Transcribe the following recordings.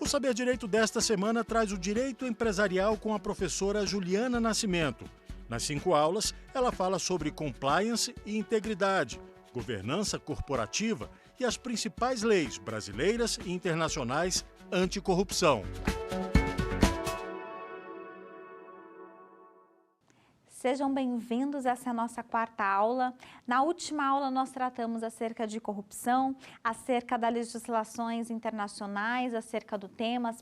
O Saber Direito desta semana traz o direito empresarial com a professora Juliana Nascimento. Nas 5 aulas, ela fala sobre compliance e integridade, governança corporativa e as principais leis brasileiras e internacionais anticorrupção. Sejam bem-vindos, essa é a nossa 4ª aula. Na última aula nós tratamos acerca de corrupção, acerca das legislações internacionais, acerca do tema,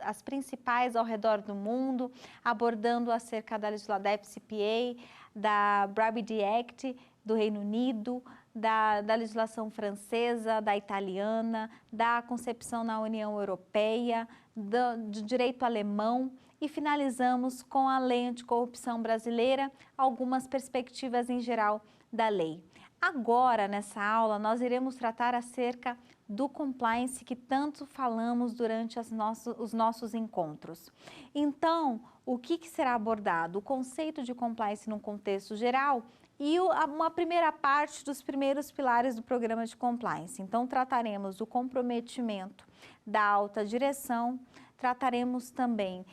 as principais ao redor do mundo, abordando acerca da legislação da FCPA, da Bribery Act do Reino Unido, da legislação francesa, da italiana, da concepção na União Europeia, do direito alemão. E finalizamos com a lei anticorrupção brasileira, algumas perspectivas em geral da lei. Agora, nessa aula, nós iremos tratar acerca do compliance que tanto falamos durante os nossos encontros. Então, o que será abordado? O conceito de compliance num contexto geral e uma primeira parte dos primeiros pilares do programa de compliance. Então, trataremos do comprometimento da alta direção, trataremos também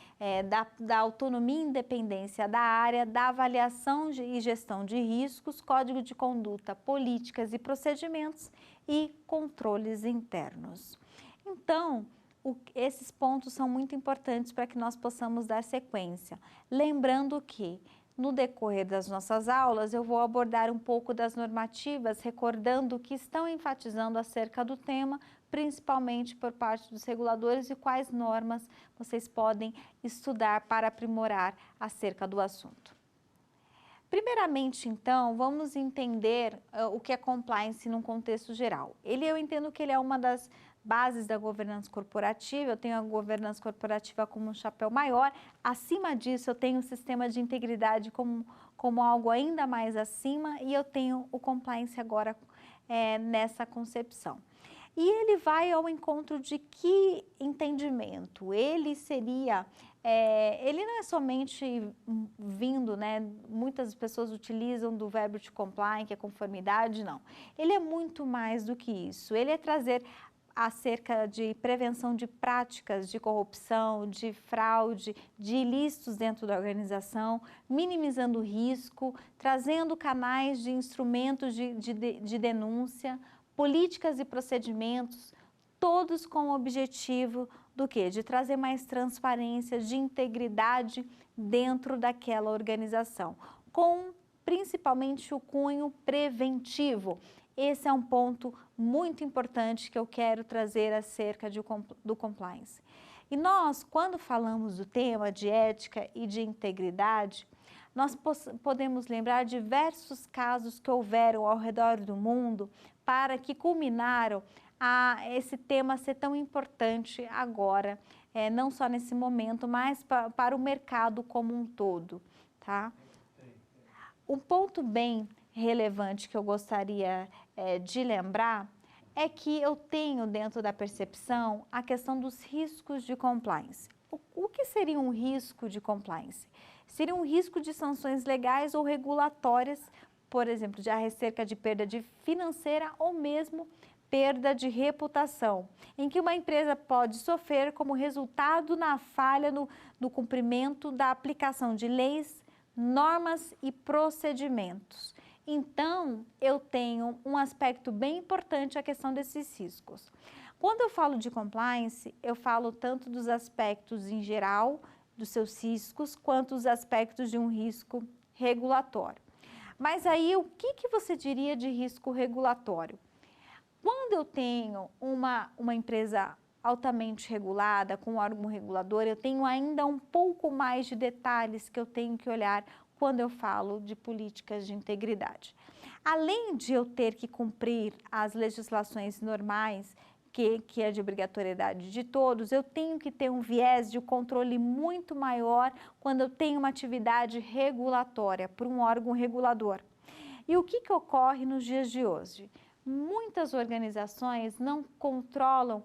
da autonomia e independência da área, da avaliação e gestão de riscos, código de conduta, políticas e procedimentos e controles internos. Então, esses pontos são muito importantes para que nós possamos dar sequência. Lembrando que, no decorrer das nossas aulas, eu vou abordar um pouco das normativas, recordando que estão enfatizando acerca do tema, principalmente por parte dos reguladores e quais normas vocês podem estudar para aprimorar acerca do assunto. Primeiramente, então, vamos entender o que é compliance num contexto geral. Eu entendo que ele é uma das bases da governança corporativa. Eu tenho a governança corporativa como um chapéu maior. Acima disso, eu tenho o sistema de integridade como algo ainda mais acima e eu tenho o compliance agora nessa concepção. E ele vai ao encontro de que entendimento? Ele não é somente vindo, muitas pessoas utilizam do verbo to comply, que é conformidade, não. Ele é muito mais do que isso. Ele é trazer acerca de prevenção de práticas de corrupção, de fraude, de ilícitos dentro da organização, minimizando o risco, trazendo canais de instrumentos de denúncia, políticas e procedimentos, todos com o objetivo do quê? De trazer mais transparência, de integridade dentro daquela organização, com principalmente o cunho preventivo. Esse é um ponto muito importante que eu quero trazer acerca do compliance. E nós, quando falamos do tema de ética e de integridade, nós podemos lembrar diversos casos que houveram ao redor do mundo para que culminaram a esse tema ser tão importante agora, não só nesse momento, mas para o mercado como um todo, tá? Um ponto bem relevante que eu gostaria de lembrar é que eu tenho dentro da percepção a questão dos riscos de compliance. O que seria um risco de compliance? Seria um risco de sanções legais ou regulatórias, por exemplo, acerca de perda financeira ou mesmo perda de reputação, em que uma empresa pode sofrer como resultado na falha no cumprimento da aplicação de leis, normas e procedimentos. Então, eu tenho um aspecto bem importante a questão desses riscos. Quando eu falo de compliance, eu falo tanto dos aspectos em geral, dos seus riscos, quanto os aspectos de um risco regulatório. Mas aí, o que você diria de risco regulatório? Quando eu tenho uma empresa altamente regulada, com um órgão regulador, eu tenho ainda um pouco mais de detalhes que eu tenho que olhar quando eu falo de políticas de integridade. Além de eu ter que cumprir as legislações normais, que é de obrigatoriedade de todos, eu tenho que ter um viés de controle muito maior quando eu tenho uma atividade regulatória por um órgão regulador. E o que ocorre nos dias de hoje? Muitas organizações não controlam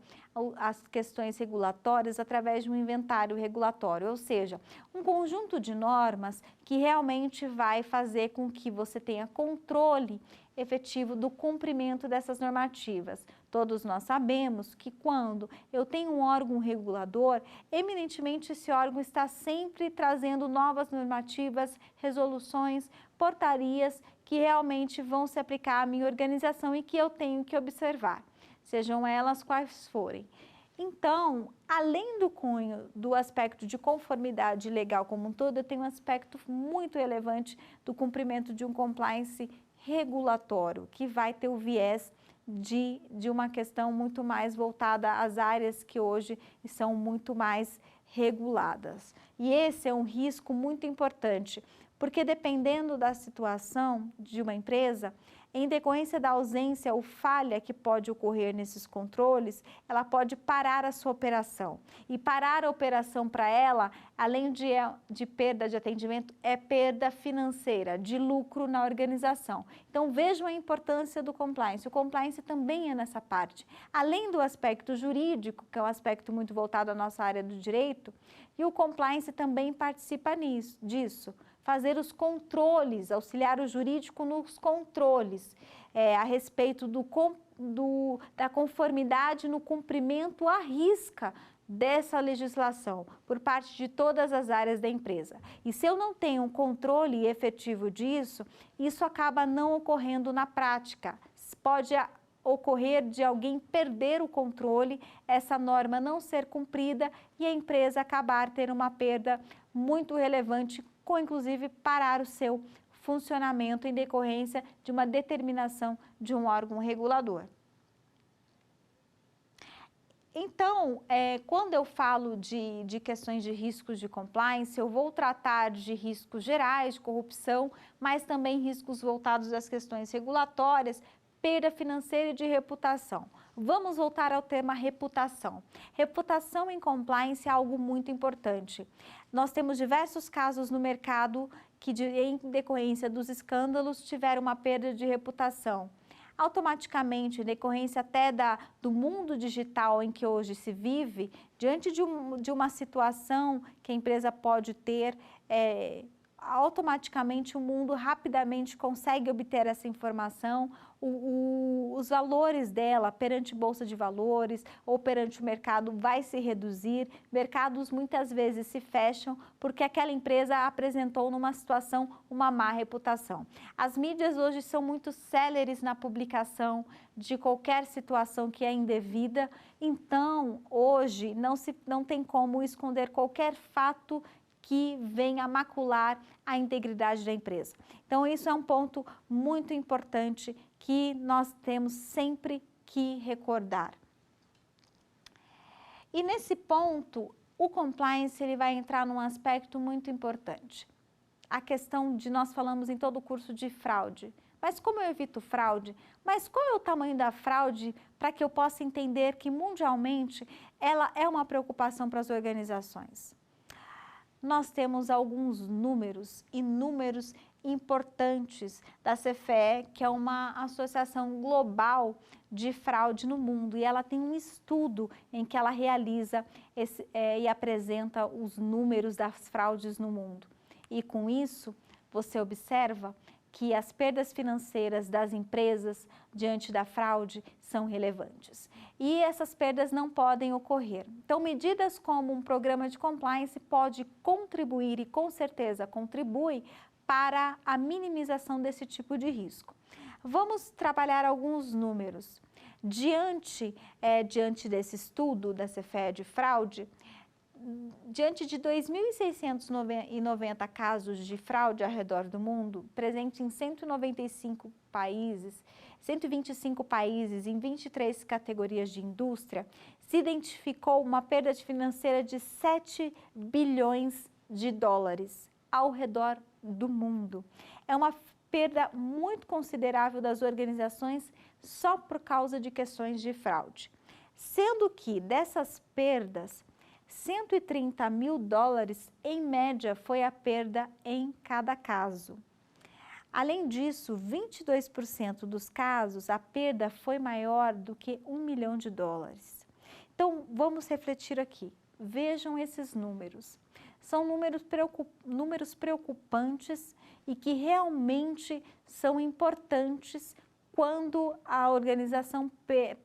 as questões regulatórias através de um inventário regulatório, ou seja, um conjunto de normas que realmente vai fazer com que você tenha controle efetivo do cumprimento dessas normativas. Todos nós sabemos que quando eu tenho um órgão regulador, eminentemente esse órgão está sempre trazendo novas normativas, resoluções, portarias que realmente vão se aplicar à minha organização e que eu tenho que observar, sejam elas quais forem. Então, além do cunho do aspecto de conformidade legal como um todo, eu tenho um aspecto muito relevante do cumprimento de um compliance regulatório, que vai ter o viés de uma questão muito mais voltada às áreas que hoje são muito mais reguladas. E esse é um risco muito importante, porque dependendo da situação de uma empresa, em decorrência da ausência ou falha que pode ocorrer nesses controles, ela pode parar a sua operação. E parar a operação para ela, além de perda de atendimento, é perda financeira, de lucro na organização. Então vejam a importância do compliance. O compliance também é nessa parte. Além do aspecto jurídico, que é um aspecto muito voltado à nossa área do direito, e o compliance também participa disso. Fazer os controles, auxiliar o jurídico nos controles a respeito da conformidade no cumprimento à risca dessa legislação por parte de todas as áreas da empresa. E se eu não tenho um controle efetivo disso, isso acaba não ocorrendo na prática. Pode ocorrer de alguém perder o controle, essa norma não ser cumprida e a empresa acabar tendo uma perda muito relevante, com inclusive parar o seu funcionamento em decorrência de uma determinação de um órgão regulador. Então, quando eu falo de questões de riscos de compliance, eu vou tratar de riscos gerais, de corrupção, mas também riscos voltados às questões regulatórias, perda financeira e de reputação. Vamos voltar ao tema reputação. Reputação em compliance é algo muito importante. Nós temos diversos casos no mercado que, em decorrência dos escândalos, tiveram uma perda de reputação. Automaticamente, em decorrência até do mundo digital em que hoje se vive, diante de uma situação que a empresa pode ter, automaticamente o mundo rapidamente consegue obter essa informação, os valores dela perante bolsa de valores ou perante o mercado vai se reduzir, mercados muitas vezes se fecham porque aquela empresa apresentou numa situação uma má reputação. As mídias hoje são muito céleres na publicação de qualquer situação que é indevida, então hoje não tem como esconder qualquer fato que venha macular a integridade da empresa. Então, isso é um ponto muito importante que nós temos sempre que recordar. E nesse ponto, o compliance ele vai entrar num aspecto muito importante. A questão de nós falamos em todo o curso de fraude. Mas como eu evito fraude? Mas qual é o tamanho da fraude para que eu possa entender que mundialmente ela é uma preocupação para as organizações? Nós temos alguns números importantes da CFE, que é uma associação global de fraude no mundo, e ela tem um estudo em que ela realiza e apresenta os números das fraudes no mundo. E com isso, você observa que as perdas financeiras das empresas diante da fraude são relevantes. E essas perdas não podem ocorrer. Então, medidas como um programa de compliance pode contribuir, e com certeza contribui, para a minimização desse tipo de risco. Vamos trabalhar alguns números. Diante desse estudo da CFE de fraude, diante de 2.690 casos de fraude ao redor do mundo, presente em 195 países, 125 países em 23 categorias de indústria, se identificou uma perda financeira de 7 bilhões de dólares ao redor do mundo. É uma perda muito considerável das organizações só por causa de questões de fraude. Sendo que dessas perdas, 130 mil dólares, em média, foi a perda em cada caso. Além disso, 22% dos casos, a perda foi maior do que 1 milhão de dólares. Então, vamos refletir aqui. Vejam esses números. São números preocupantes e que realmente são importantes quando a organização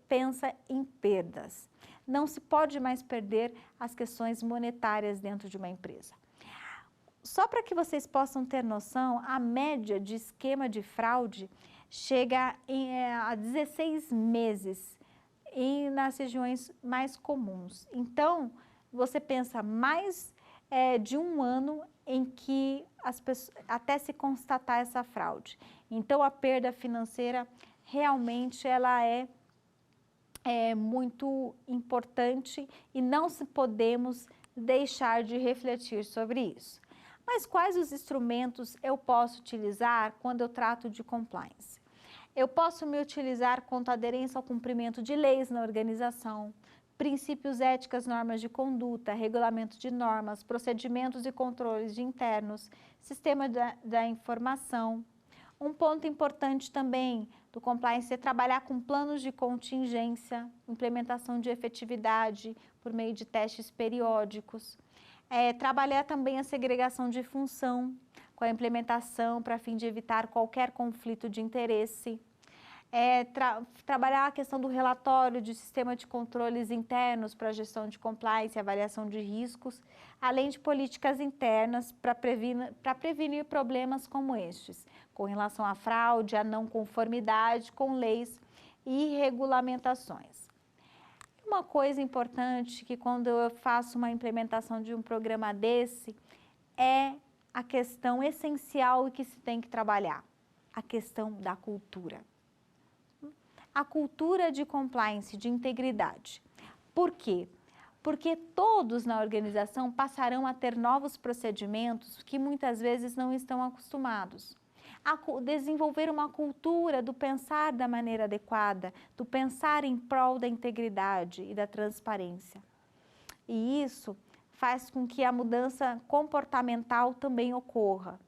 pensa em perdas. Não se pode mais perder as questões monetárias dentro de uma empresa. Só para que vocês possam ter noção, a média de esquema de fraude chega a 16 meses nas regiões mais comuns. Então, você pensa mais de um ano em que as pessoas, até se constatar essa fraude. Então, a perda financeira realmente ela é muito importante e não podemos deixar de refletir sobre isso. Mas quais os instrumentos eu posso utilizar quando eu trato de compliance? Eu posso me utilizar quanto à aderência ao cumprimento de leis na organização, princípios éticas, normas de conduta, regulamento de normas, procedimentos e controles internos, sistema da informação. Um ponto importante também do compliance é trabalhar com planos de contingência, implementação de efetividade por meio de testes periódicos. Trabalhar também a segregação de função com a implementação para fim de evitar qualquer conflito de interesse. Trabalhar a questão do relatório de sistema de controles internos para gestão de compliance e avaliação de riscos, além de políticas internas para prevenir problemas como estes, com relação à fraude, à não conformidade com leis e regulamentações. Uma coisa importante que quando eu faço uma implementação de um programa desse é a questão essencial e que se tem que trabalhar, a questão da cultura. A cultura de compliance, de integridade. Por quê? Porque todos na organização passarão a ter novos procedimentos que muitas vezes não estão acostumados. A desenvolver uma cultura do pensar da maneira adequada, do pensar em prol da integridade e da transparência. E isso faz com que a mudança comportamental também ocorra.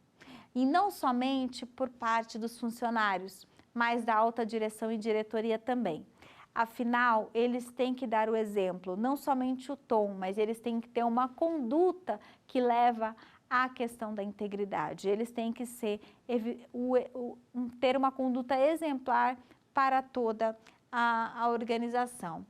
E não somente por parte dos funcionários, mas da alta direção e diretoria também. Afinal, eles têm que dar o exemplo, não somente o tom, mas eles têm que ter uma conduta que leva à questão da integridade. Eles têm que ter uma conduta exemplar para toda a organização.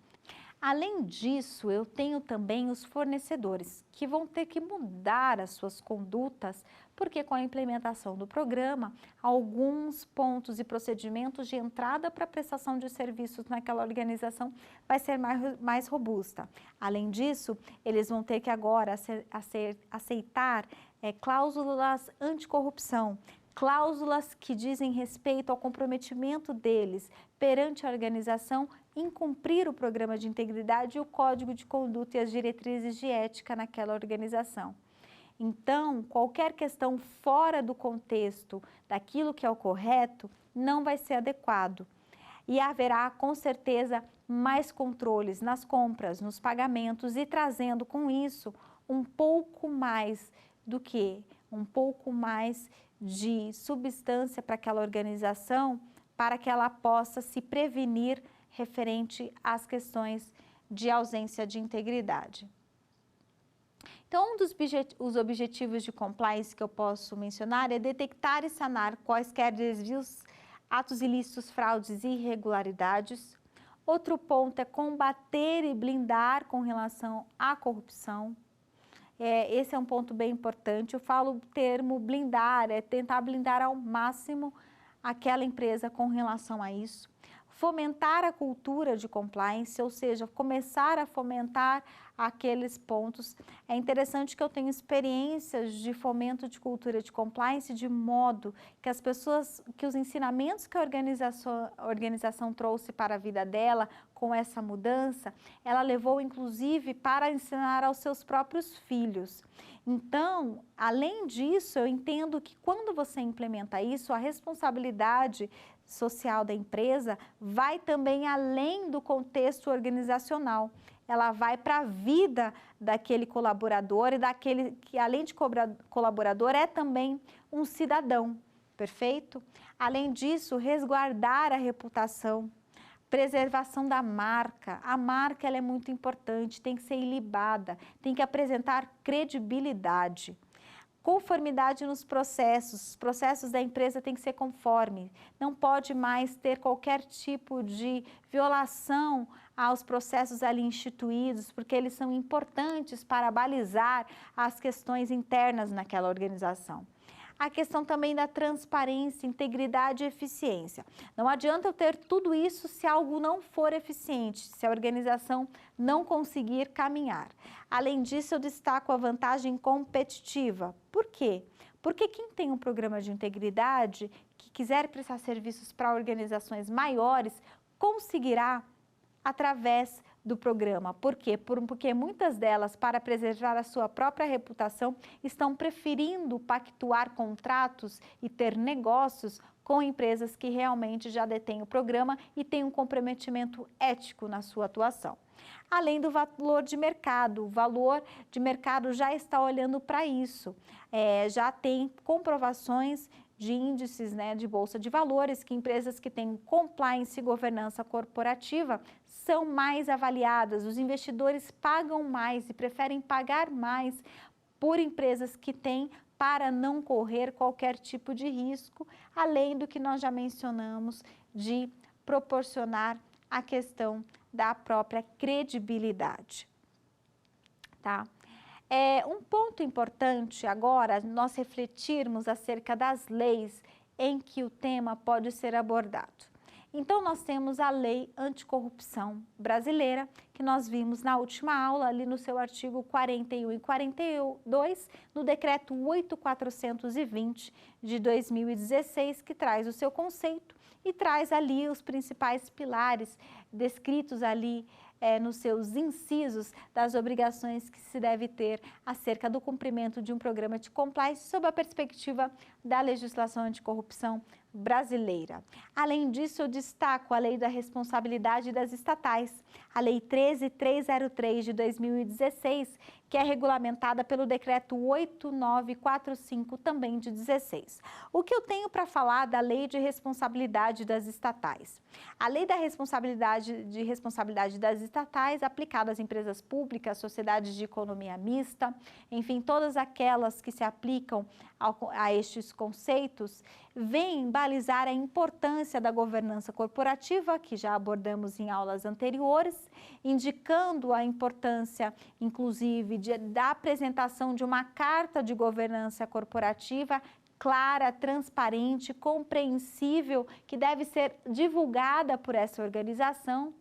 Além disso, eu tenho também os fornecedores, que vão ter que mudar as suas condutas, porque com a implementação do programa, alguns pontos e procedimentos de entrada para prestação de serviços naquela organização vai ser mais robusta. Além disso, eles vão ter que agora aceitar cláusulas anticorrupção, cláusulas que dizem respeito ao comprometimento deles perante a organização em cumprir o programa de integridade e o código de conduta e as diretrizes de ética naquela organização. Então, qualquer questão fora do contexto daquilo que é o correto não vai ser adequado. E haverá, com certeza, mais controles nas compras, nos pagamentos e trazendo com isso um pouco mais de substância para aquela organização, para que ela possa se prevenir referente às questões de ausência de integridade. Então, um dos objetivos de compliance que eu posso mencionar é detectar e sanar quaisquer desvios, atos ilícitos, fraudes e irregularidades. Outro ponto é combater e blindar com relação à corrupção. Esse é um ponto bem importante. Eu falo o termo blindar, é tentar blindar ao máximo aquela empresa com relação a isso. Fomentar a cultura de compliance, ou seja, começar a fomentar aqueles pontos. É interessante que eu tenho experiências de fomento de cultura de compliance de modo que as pessoas, que os ensinamentos que a organização trouxe para a vida dela com essa mudança, ela levou inclusive para ensinar aos seus próprios filhos. Então, além disso, eu entendo que quando você implementa isso, a responsabilidade social da empresa vai também além do contexto organizacional. Ela vai para a vida daquele colaborador e daquele que, além de colaborador, é também um cidadão, perfeito? Além disso, resguardar a reputação, preservação da marca. A marca ela é muito importante, tem que ser ilibada, tem que apresentar credibilidade. Conformidade nos processos. Os processos da empresa têm que ser conformes. Não pode mais ter qualquer tipo de violação aos processos ali instituídos, porque eles são importantes para balizar as questões internas naquela organização. A questão também da transparência, integridade e eficiência. Não adianta eu ter tudo isso se algo não for eficiente, se a organização não conseguir caminhar. Além disso, eu destaco a vantagem competitiva. Por quê? Porque quem tem um programa de integridade, que quiser prestar serviços para organizações maiores, conseguirá através do programa. Por quê? Porque muitas delas, para preservar a sua própria reputação, estão preferindo pactuar contratos e ter negócios com empresas que realmente já detêm o programa e têm um comprometimento ético na sua atuação. Além do valor de mercado, o valor de mercado já está olhando para isso, já tem comprovações de índices, né, de bolsa de valores, que empresas que têm compliance e governança corporativa são mais avaliadas, os investidores pagam mais e preferem pagar mais por empresas que têm para não correr qualquer tipo de risco, além do que nós já mencionamos de proporcionar a questão da própria credibilidade, tá? Um ponto importante agora, nós refletirmos acerca das leis em que o tema pode ser abordado. Então, nós temos a Lei Anticorrupção Brasileira, que nós vimos na última aula, ali no seu artigo 41 e 42, no Decreto 8.420 de 2016, que traz o seu conceito e traz ali os principais pilares descritos ali nos seus incisos das obrigações que se deve ter acerca do cumprimento de um programa de compliance sob a perspectiva da legislação anticorrupção brasileira. Além disso, eu destaco a Lei da Responsabilidade das Estatais, a Lei 13.303 de 2016, que é regulamentada pelo Decreto 8.945, também de 16. O que eu tenho para falar da Lei de Responsabilidade das Estatais? A Lei da Responsabilidade das Estatais, aplicada às empresas públicas, sociedades de economia mista, enfim, todas aquelas que se aplicam a estes conceitos, vem balizar a importância da governança corporativa, que já abordamos em aulas anteriores, indicando a importância, inclusive, da apresentação de uma carta de governança corporativa clara, transparente, compreensível, que deve ser divulgada por essa organização.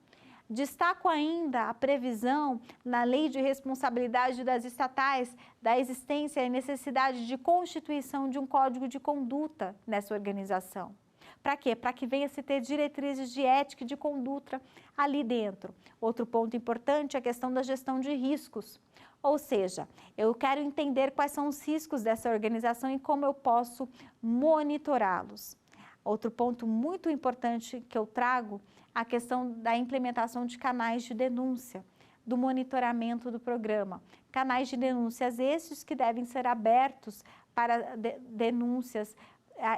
Destaco ainda a previsão na Lei de Responsabilidade das Estatais da existência e necessidade de constituição de um código de conduta nessa organização. Para quê? Para que venha se ter diretrizes de ética e de conduta ali dentro. Outro ponto importante é a questão da gestão de riscos. Ou seja, eu quero entender quais são os riscos dessa organização e como eu posso monitorá-los. Outro ponto muito importante que eu trago, a questão da implementação de canais de denúncia, do monitoramento do programa. Canais de denúncias esses que devem ser abertos para denúncias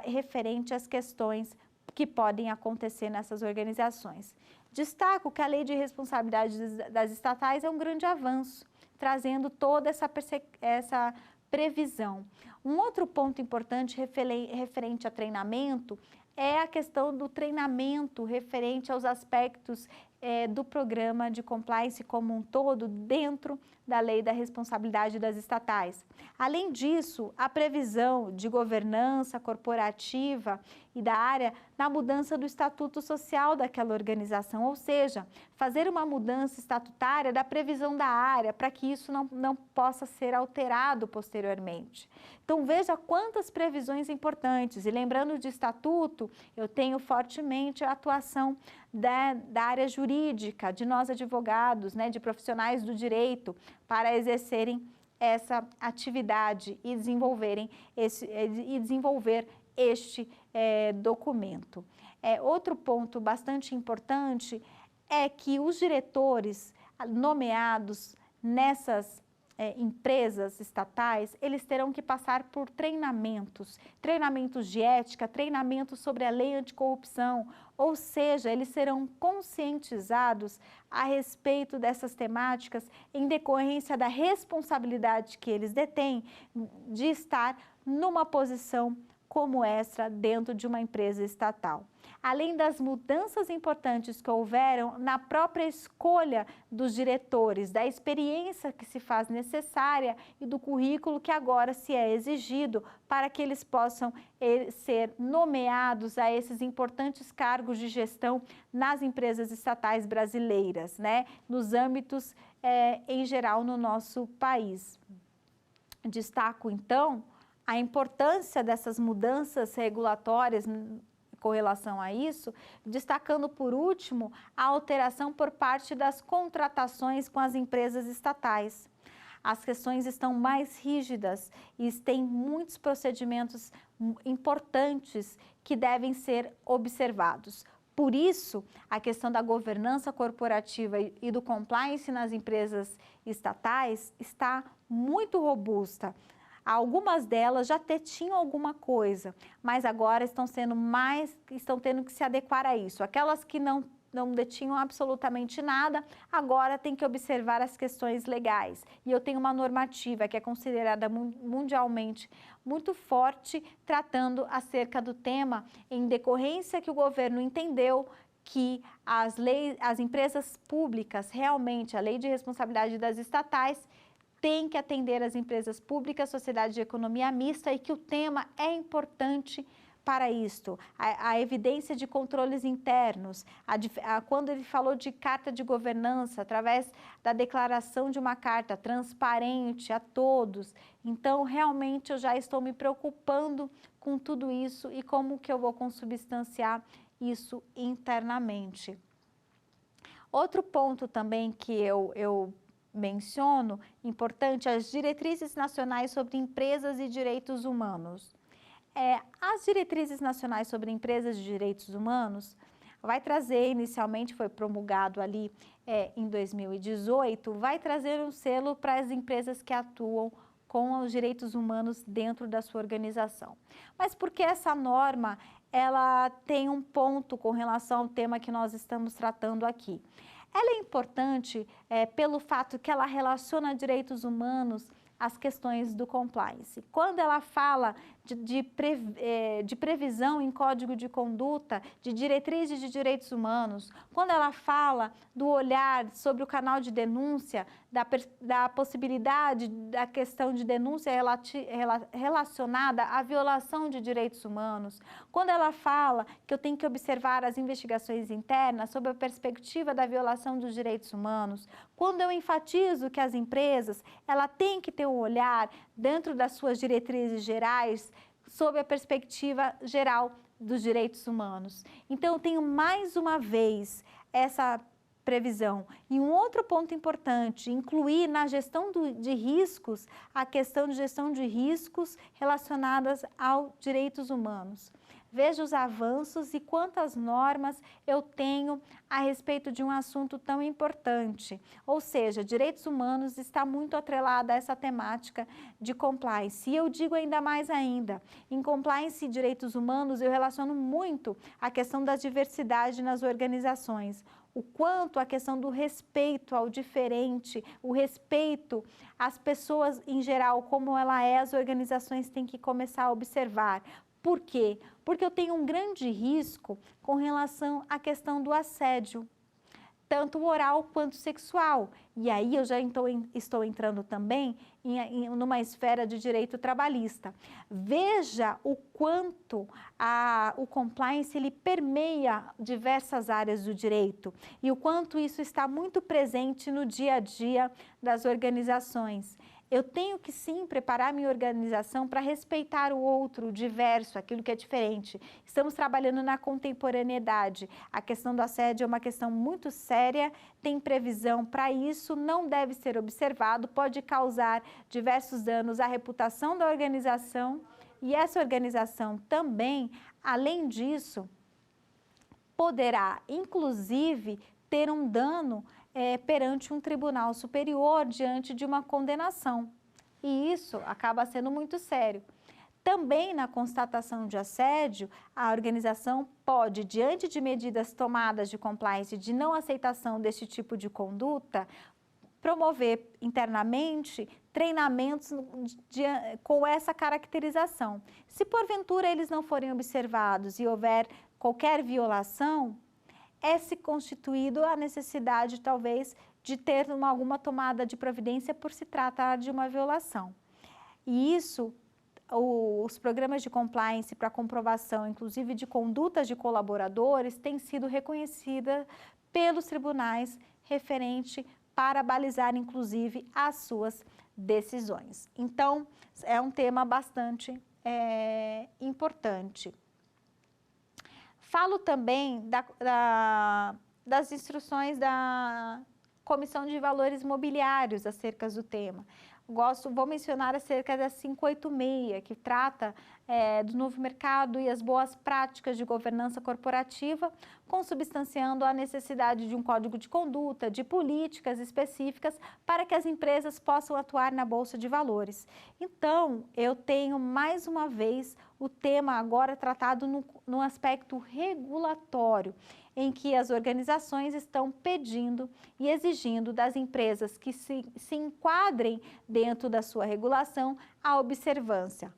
referente às questões que podem acontecer nessas organizações. Destaco que a Lei de Responsabilidade das Estatais é um grande avanço, trazendo toda essa previsão. Um outro ponto importante referente a treinamento é a questão do treinamento referente aos aspectos do programa de compliance como um todo dentro da Lei da Responsabilidade das Estatais. Além disso, a previsão de governança corporativa e da área na mudança do estatuto social daquela organização, ou seja, fazer uma mudança estatutária da previsão da área para que isso não possa ser alterado posteriormente. Então, veja quantas previsões importantes. E lembrando de estatuto, eu tenho fortemente a atuação da área jurídica, de nós advogados, né, de profissionais do direito, para exercerem essa atividade e desenvolver este documento. Outro ponto bastante importante é que os diretores nomeados nessas empresas estatais, eles terão que passar por treinamentos de ética, treinamentos sobre a lei anticorrupção, ou seja, eles serão conscientizados a respeito dessas temáticas em decorrência da responsabilidade que eles detêm de estar numa posição como essa dentro de uma empresa estatal. Além das mudanças importantes que houveram na própria escolha dos diretores, da experiência que se faz necessária e do currículo que agora se é exigido para que eles possam ser nomeados a esses importantes cargos de gestão nas empresas estatais brasileiras, né? Nos âmbitos em geral no nosso país. Destaco, então, a importância dessas mudanças regulatórias com relação a isso, destacando por último a alteração por parte das contratações com as empresas estatais. As questões estão mais rígidas e têm muitos procedimentos importantes que devem ser observados. Por isso, a questão da governança corporativa e do compliance nas empresas estatais está muito robusta. Algumas delas já tinham alguma coisa, mas agora estão tendo que se adequar a isso. Aquelas que não detinham absolutamente nada, agora tem que observar as questões legais. E eu tenho uma normativa que é considerada mundialmente muito forte, tratando acerca do tema, em decorrência que o governo entendeu que as empresas públicas, realmente, a lei de responsabilidade das estatais, tem que atender as empresas públicas, sociedade de economia mista, e que o tema é importante para isto. A evidência de controles internos, quando ele falou de carta de governança, através da declaração de uma carta transparente a todos. Então, realmente, eu já estou me preocupando com tudo isso e como que eu vou consubstanciar isso internamente. Outro ponto também que eu menciono, importante, as diretrizes nacionais sobre empresas e direitos humanos. As diretrizes nacionais sobre empresas e direitos humanos vai trazer, inicialmente foi promulgado ali em 2018, vai trazer um selo para as empresas que atuam com os direitos humanos dentro da sua organização. Mas por que essa norma, ela tem um ponto com relação ao tema que nós estamos tratando aqui? Ela é importante pelo fato que ela relaciona direitos humanos às questões do compliance. Quando ela fala de previsão em código de conduta, de diretrizes de direitos humanos, quando ela fala do olhar sobre o canal de denúncia, da possibilidade da questão de denúncia relacionada à violação de direitos humanos, quando ela fala que eu tenho que observar as investigações internas sob a perspectiva da violação dos direitos humanos, quando eu enfatizo que as empresas ela tem que ter um olhar dentro das suas diretrizes gerais sob a perspectiva geral dos direitos humanos. Então, eu tenho mais uma vez essa previsão. E um outro ponto importante, incluir na gestão de riscos a questão de gestão de riscos relacionadas aos direitos humanos. Veja os avanços e quantas normas eu tenho a respeito de um assunto tão importante. Ou seja, direitos humanos está muito atrelada a essa temática de compliance. E eu digo ainda mais ainda, em compliance e direitos humanos eu relaciono muito a questão da diversidade nas organizações. O quanto a questão do respeito ao diferente, o respeito às pessoas em geral, como ela é, as organizações têm que começar a observar. Por quê? Porque eu tenho um grande risco com relação à questão do assédio, tanto oral quanto sexual. E aí eu já estou entrando também numa esfera de direito trabalhista. Veja o quanto o compliance ele permeia diversas áreas do direito e o quanto isso está muito presente no dia a dia das organizações. Eu tenho que sim preparar minha organização para respeitar o outro, o diverso, aquilo que é diferente. Estamos trabalhando na contemporaneidade. A questão do assédio é uma questão muito séria, tem previsão para isso, não deve ser observado, pode causar diversos danos à reputação da organização e essa organização também, além disso, poderá inclusive ter um dano perante um tribunal superior diante de uma condenação. E isso acaba sendo muito sério. Também na constatação de assédio, a organização pode, diante de medidas tomadas de compliance de não aceitação deste tipo de conduta, promover internamente treinamentos com essa caracterização. Se porventura eles não forem observados e houver qualquer violação, é-se constituído a necessidade, talvez, de ter alguma tomada de providência por se tratar de uma violação. E isso, os programas de compliance para comprovação, inclusive de condutas de colaboradores, têm sido reconhecidas pelos tribunais referente para balizar, inclusive, as suas decisões. Então, é um tema bastante importante. Falo também das instruções da Comissão de Valores Mobiliários acerca do tema. Vou mencionar acerca da 586, que trata do novo mercado e as boas práticas de governança corporativa, consubstanciando a necessidade de um código de conduta, de políticas específicas para que as empresas possam atuar na Bolsa de Valores. Então, eu tenho mais uma vez o tema agora tratado no aspecto regulatório, em que as organizações estão pedindo e exigindo das empresas que se enquadrem dentro da sua regulação a observância.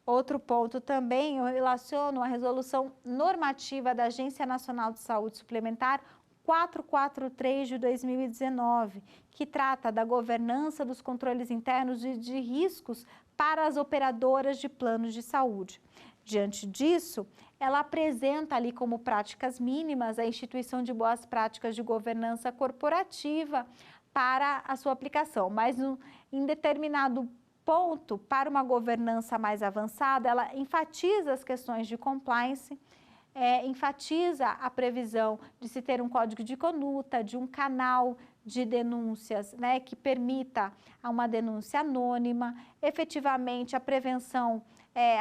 Outro ponto também, eu relaciono a resolução normativa da Agência Nacional de Saúde Suplementar 443 de 2019, que trata da governança dos controles internos de riscos para as operadoras de planos de saúde. Diante disso, ela apresenta ali como práticas mínimas a instituição de boas práticas de governança corporativa para a sua aplicação, mas em determinado ponto, para uma governança mais avançada, ela enfatiza as questões de compliance, enfatiza a previsão de se ter um código de conduta, de um canal de denúncias, né, que permita uma denúncia anônima, efetivamente a prevenção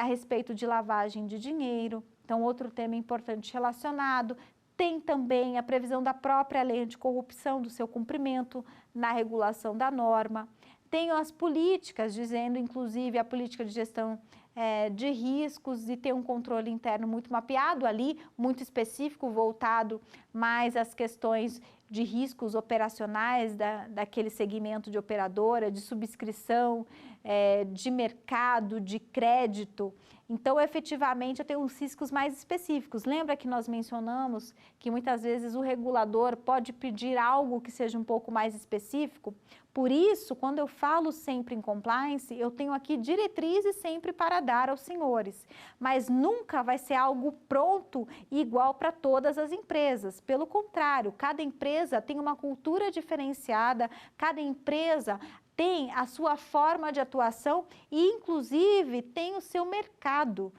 a respeito de lavagem de dinheiro. Então, outro tema importante relacionado. Tem também a previsão da própria lei anticorrupção, do seu cumprimento na regulação da norma. Tem as políticas, dizendo inclusive a política de gestão de riscos e ter um controle interno muito mapeado ali, muito específico, voltado mais às questões de riscos operacionais daquele segmento de operadora, de subscrição, de mercado, de crédito. Então, efetivamente, eu tenho uns riscos mais específicos. Lembra que nós mencionamos que muitas vezes o regulador pode pedir algo que seja um pouco mais específico? Por isso, quando eu falo sempre em compliance, eu tenho aqui diretrizes sempre para dar aos senhores, mas nunca vai ser algo pronto e igual para todas as empresas. Pelo contrário, cada empresa tem uma cultura diferenciada, cada empresa tem a sua forma de atuação e, inclusive, tem o seu mercado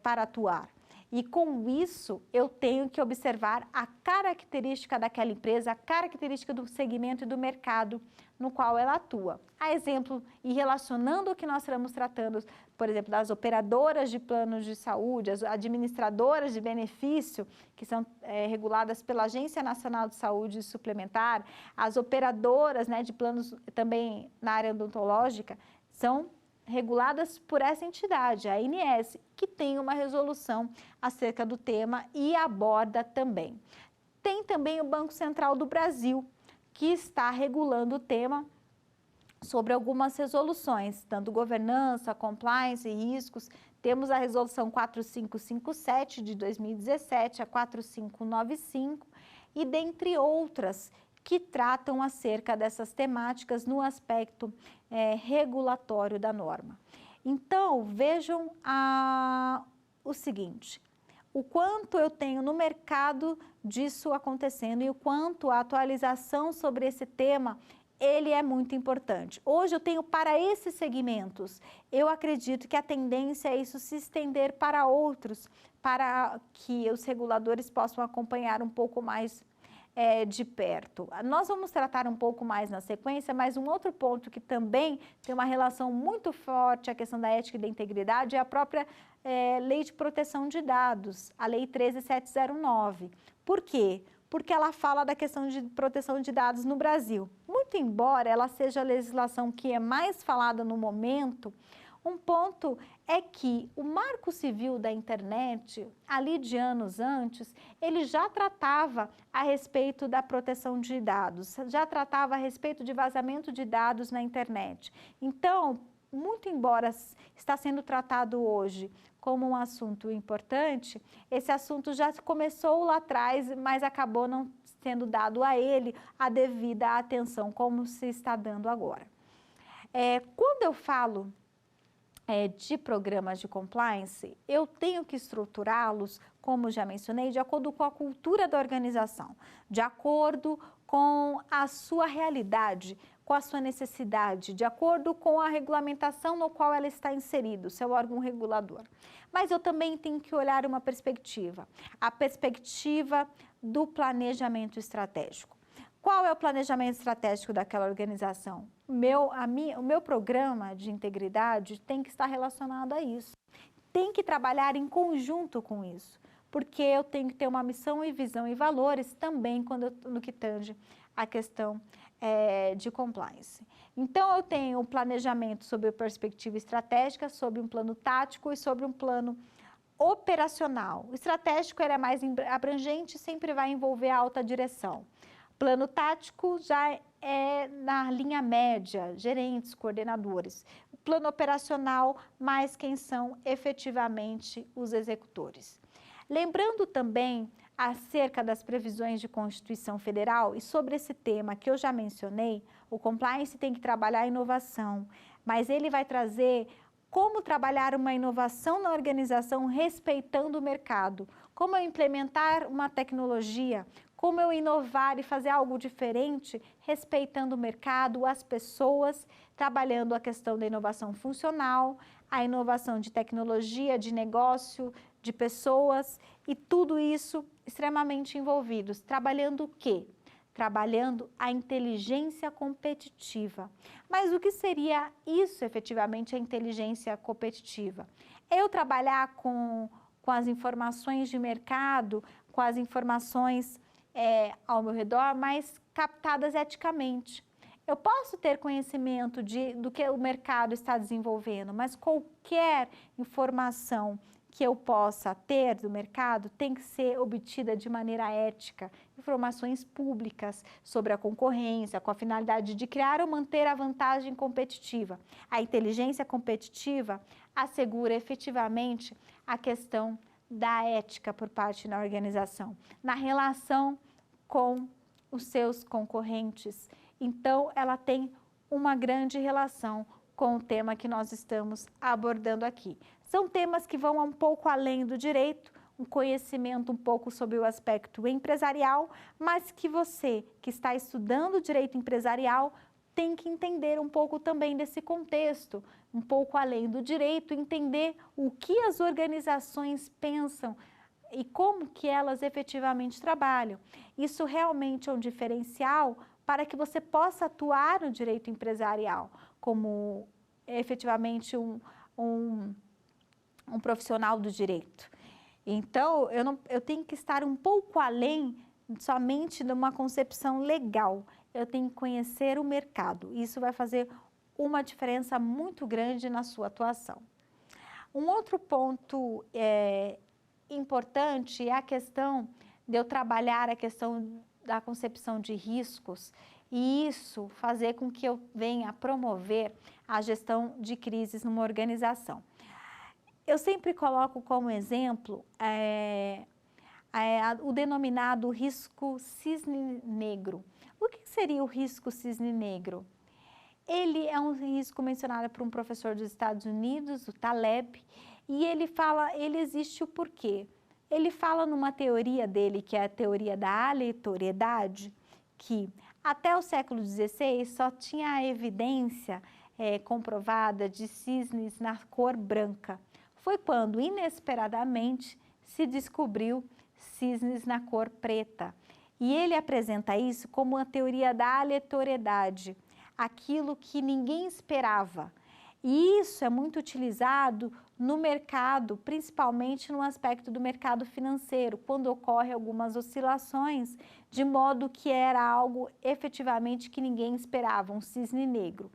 para atuar. E com isso, eu tenho que observar a característica daquela empresa, a característica do segmento e do mercado no qual ela atua. A exemplo, e relacionando o que nós estamos tratando, por exemplo, das operadoras de planos de saúde, as administradoras de benefício, que são reguladas pela Agência Nacional de Saúde Suplementar, as operadoras, né, de planos também na área odontológica, são reguladas por essa entidade, a ANS, que tem uma resolução acerca do tema e aborda também. Tem também o Banco Central do Brasil, que está regulando o tema sobre algumas resoluções, tanto governança, compliance e riscos. Temos a resolução 4557 de 2017, a 4595 e dentre outras que tratam acerca dessas temáticas no aspecto regulatório da norma. Então, vejam o seguinte, o quanto eu tenho no mercado disso acontecendo e o quanto a atualização sobre esse tema, ele é muito importante. Hoje eu tenho para esses segmentos, eu acredito que a tendência é isso se estender para outros, para que os reguladores possam acompanhar um pouco mais de perto. Nós vamos tratar um pouco mais na sequência, mas um outro ponto que também tem uma relação muito forte, a questão da ética e da integridade, é a própria Lei de Proteção de Dados, a Lei 13709. Por quê? Porque ela fala da questão de proteção de dados no Brasil. Muito embora ela seja a legislação que é mais falada no momento, Um ponto é que o Marco Civil da Internet, ali de anos antes, ele já tratava a respeito da proteção de dados, já tratava a respeito de vazamento de dados na internet. Então, muito embora está sendo tratado hoje como um assunto importante, esse assunto já começou lá atrás, mas acabou não sendo dado a ele a devida atenção, como se está dando agora. Quando eu falo de programas de compliance, eu tenho que estruturá-los, como já mencionei, de acordo com a cultura da organização, de acordo com a sua realidade, com a sua necessidade, de acordo com a regulamentação no qual ela está inserida, o seu órgão regulador. Mas eu também tenho que olhar uma perspectiva, a perspectiva do planejamento estratégico. Qual é o planejamento estratégico daquela organização? O meu programa de integridade tem que estar relacionado a isso. Tem que trabalhar em conjunto com isso, porque eu tenho que ter uma missão e visão e valores também no que tange a questão de compliance. Então, eu tenho um planejamento sobre a perspectiva estratégica, sobre um plano tático e sobre um plano operacional. O estratégico é mais abrangente, sempre vai envolver a alta direção. Plano tático já é na linha média, gerentes, coordenadores. O plano operacional, mais quem são efetivamente os executores. Lembrando também acerca das previsões de Constituição Federal e sobre esse tema que eu já mencionei, o compliance tem que trabalhar a inovação, mas ele vai trazer como trabalhar uma inovação na organização respeitando o mercado, como eu implementar uma tecnologia, como eu inovar e fazer algo diferente, respeitando o mercado, as pessoas, trabalhando a questão da inovação funcional, a inovação de tecnologia, de negócio, de pessoas e tudo isso extremamente envolvidos. Trabalhando o quê? Trabalhando a inteligência competitiva. Mas o que seria isso efetivamente, a inteligência competitiva? Eu trabalhar com as informações de mercado, com as informações ao meu redor, mas captadas eticamente. Eu posso ter conhecimento do que o mercado está desenvolvendo, mas qualquer informação que eu possa ter do mercado tem que ser obtida de maneira ética, informações públicas sobre a concorrência, com a finalidade de criar ou manter a vantagem competitiva. A inteligência competitiva assegura efetivamente a questão da ética por parte da organização, na relação com os seus concorrentes. Então, ela tem uma grande relação com o tema que nós estamos abordando aqui. São temas que vão um pouco além do direito, um conhecimento um pouco sobre o aspecto empresarial, mas que você que está estudando direito empresarial tem que entender um pouco também desse contexto, um pouco além do direito, entender o que as organizações pensam e como que elas efetivamente trabalham. Isso realmente é um diferencial para que você possa atuar no direito empresarial como efetivamente um profissional do direito. Então, eu tenho que estar um pouco além somente de uma concepção legal. Eu tenho que conhecer o mercado. Isso vai fazer uma diferença muito grande na sua atuação. Um outro ponto importante é a questão de eu trabalhar a questão da concepção de riscos e isso fazer com que eu venha promover a gestão de crises numa organização. Eu sempre coloco como exemplo o denominado risco cisne negro. O que seria o risco cisne negro? Ele é um risco mencionado por um professor dos Estados Unidos, o Taleb, e ele existe o porquê. Ele fala numa teoria dele, que é a teoria da aleatoriedade, que até o século XVI só tinha a evidência comprovada de cisnes na cor branca. Foi quando, inesperadamente, se descobriu cisnes na cor preta. E ele apresenta isso como a teoria da aleatoriedade, aquilo que ninguém esperava. E isso é muito utilizado no mercado, principalmente no aspecto do mercado financeiro, quando ocorrem algumas oscilações, de modo que era algo efetivamente que ninguém esperava, um cisne negro.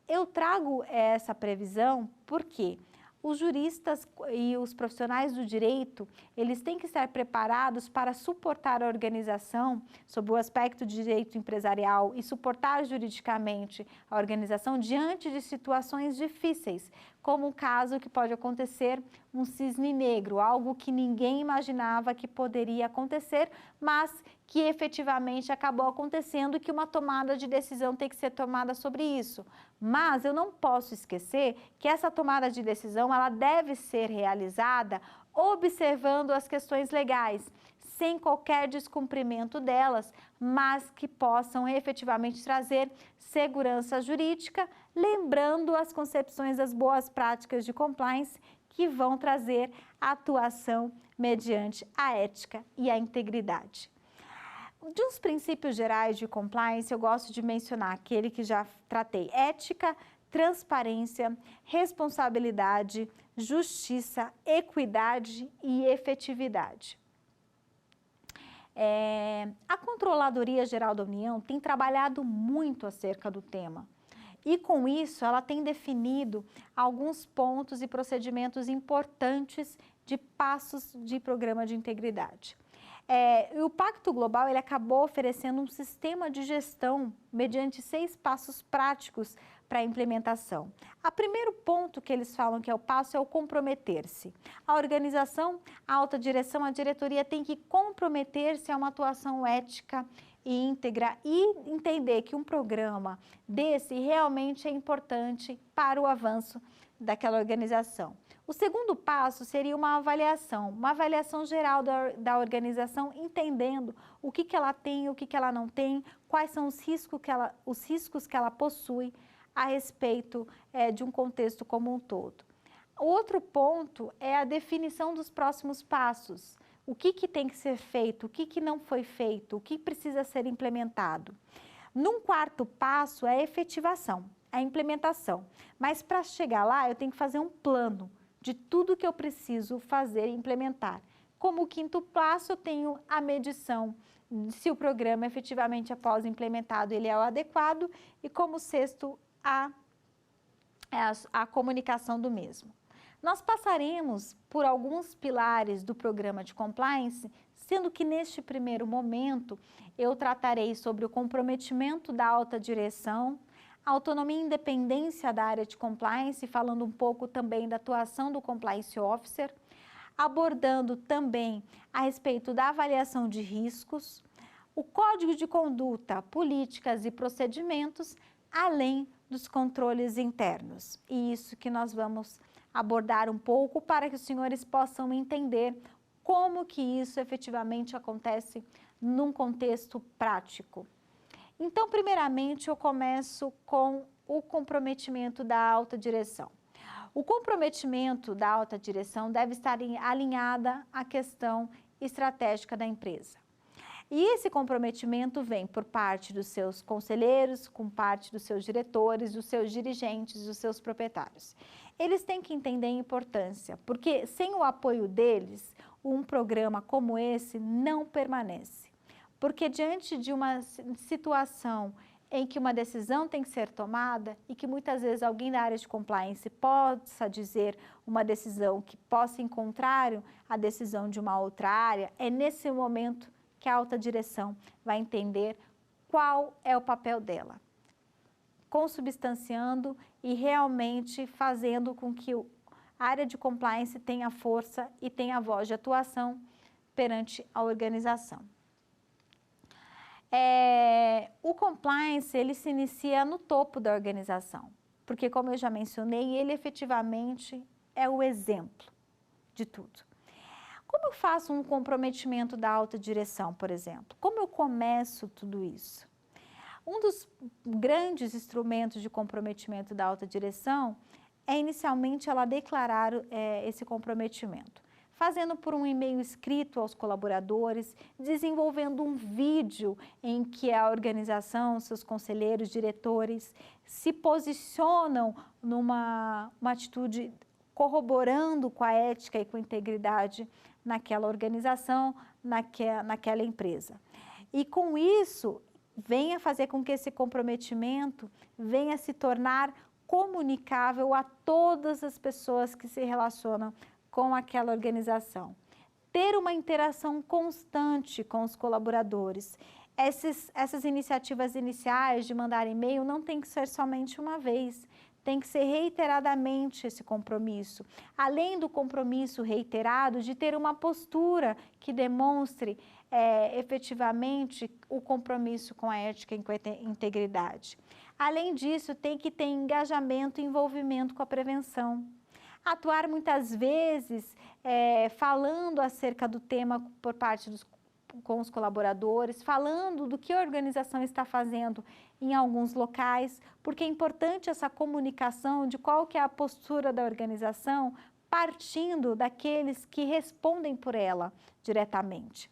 Eu trago essa previsão porque os juristas e os profissionais do direito, eles têm que estar preparados para suportar a organização sob o aspecto de direito empresarial e suportar juridicamente a organização diante de situações difíceis, como o caso que pode acontecer um cisne negro, algo que ninguém imaginava que poderia acontecer, mas que efetivamente acabou acontecendo e que uma tomada de decisão tem que ser tomada sobre isso. Mas eu não posso esquecer que essa tomada de decisão ela deve ser realizada observando as questões legais, sem qualquer descumprimento delas, mas que possam efetivamente trazer segurança jurídica, lembrando as concepções das boas práticas de compliance que vão trazer atuação mediante a ética e a integridade. De uns princípios gerais de compliance, eu gosto de mencionar aquele que já tratei: ética, transparência, responsabilidade, justiça, equidade e efetividade. A Controladoria Geral da União tem trabalhado muito acerca do tema. E com isso, ela tem definido alguns pontos e procedimentos importantes de passos de programa de integridade. E o Pacto Global ele acabou oferecendo um sistema de gestão mediante 6 passos práticos para a implementação. O primeiro ponto que eles falam que é o passo é o comprometer-se. A organização, a alta direção, a diretoria tem que comprometer-se a uma atuação ética e íntegra e entender que um programa desse realmente é importante para o avanço daquela organização. O segundo passo seria uma avaliação geral da organização, entendendo o que ela tem, o que ela não tem, quais são os riscos que ela possui a respeito de um contexto como um todo. O outro ponto é a definição dos próximos passos. O que tem que ser feito, o que não foi feito, o que precisa ser implementado. Num quarto passo é a efetivação, a implementação. Mas para chegar lá, eu tenho que fazer um plano de tudo que eu preciso fazer e implementar. Como quinto passo, eu tenho a medição se o programa efetivamente após implementado ele é o adequado e como sexto, a comunicação do mesmo. Nós passaremos por alguns pilares do programa de compliance, sendo que neste primeiro momento eu tratarei sobre o comprometimento da alta direção, autonomia e independência da área de compliance, falando um pouco também da atuação do compliance officer, abordando também a respeito da avaliação de riscos, o código de conduta, políticas e procedimentos, além dos controles internos. E isso que nós vamos abordar um pouco para que os senhores possam entender como que isso efetivamente acontece num contexto prático. Então, primeiramente, eu começo com o comprometimento da alta direção. O comprometimento da alta direção deve estar alinhada à questão estratégica da empresa. E esse comprometimento vem por parte dos seus conselheiros, com parte dos seus diretores, dos seus dirigentes, dos seus proprietários. Eles têm que entender a importância, porque sem o apoio deles, um programa como esse não permanece. Porque diante de uma situação em que uma decisão tem que ser tomada e que muitas vezes alguém da área de compliance possa dizer uma decisão que possa ir contrário à decisão de uma outra área, é nesse momento que a alta direção vai entender qual é o papel dela, consubstanciando e realmente fazendo com que a área de compliance tenha força e tenha voz de atuação perante a organização. O compliance, ele se inicia no topo da organização, porque como eu já mencionei, ele efetivamente é o exemplo de tudo. Como eu faço um comprometimento da alta direção, por exemplo? Como eu começo tudo isso? Um dos grandes instrumentos de comprometimento da alta direção é inicialmente ela declarar esse comprometimento, fazendo por um e-mail escrito aos colaboradores, desenvolvendo um vídeo em que a organização, seus conselheiros, diretores, se posicionam numa atitude corroborando com a ética e com a integridade naquela organização, naquela empresa. E com isso, venha fazer com que esse comprometimento venha se tornar comunicável a todas as pessoas que se relacionam com aquela organização. Ter uma interação constante com os colaboradores. Essas iniciativas iniciais de mandar e-mail não tem que ser somente uma vez, tem que ser reiteradamente esse compromisso. Além do compromisso reiterado de ter uma postura que demonstre efetivamente o compromisso com a ética e com a integridade. Além disso, tem que ter engajamento e envolvimento com a prevenção. Atuar muitas vezes falando acerca do tema por parte com os colaboradores, falando do que a organização está fazendo em alguns locais, porque é importante essa comunicação de qual que é a postura da organização, partindo daqueles que respondem por ela diretamente.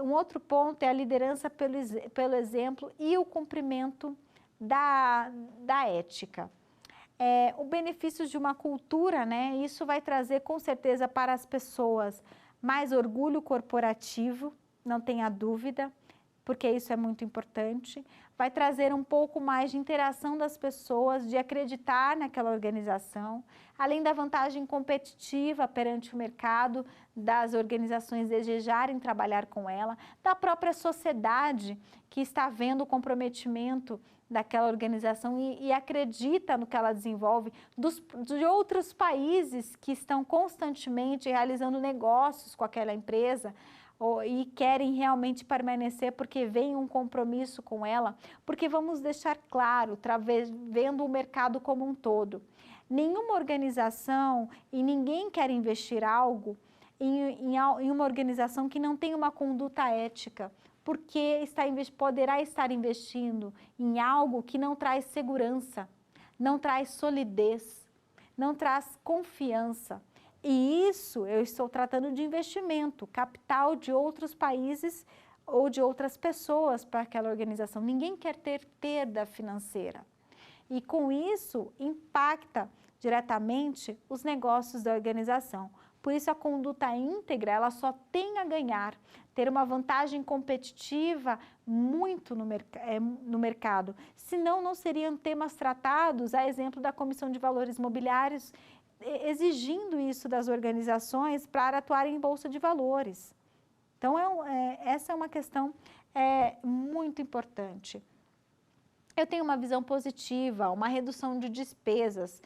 Um outro ponto é a liderança pelo exemplo e o cumprimento da ética. O benefício de uma cultura, né? Isso vai trazer com certeza para as pessoas mais orgulho corporativo, não tenha dúvida, porque isso é muito importante. Vai trazer um pouco mais de interação das pessoas, de acreditar naquela organização, além da vantagem competitiva perante o mercado, das organizações desejarem trabalhar com ela, da própria sociedade que está vendo o comprometimento daquela organização e acredita no que ela desenvolve, de outros países que estão constantemente realizando negócios com aquela empresa e querem realmente permanecer porque vem um compromisso com ela, porque vamos deixar claro, vendo o mercado como um todo, nenhuma organização e ninguém quer investir algo em uma organização que não tem uma conduta ética, porque poderá estar investindo em algo que não traz segurança, não traz solidez, não traz confiança. E isso eu estou tratando de investimento, capital de outros países ou de outras pessoas para aquela organização. Ninguém quer ter perda financeira. E com isso impacta diretamente os negócios da organização. Por isso a conduta íntegra, ela só tem a ganhar, ter uma vantagem competitiva muito no mercado. Senão não seriam temas tratados, a exemplo da Comissão de Valores Mobiliários, exigindo isso das organizações para atuarem em Bolsa de Valores. Então, essa é uma questão muito importante. Eu tenho uma visão positiva, uma redução de despesas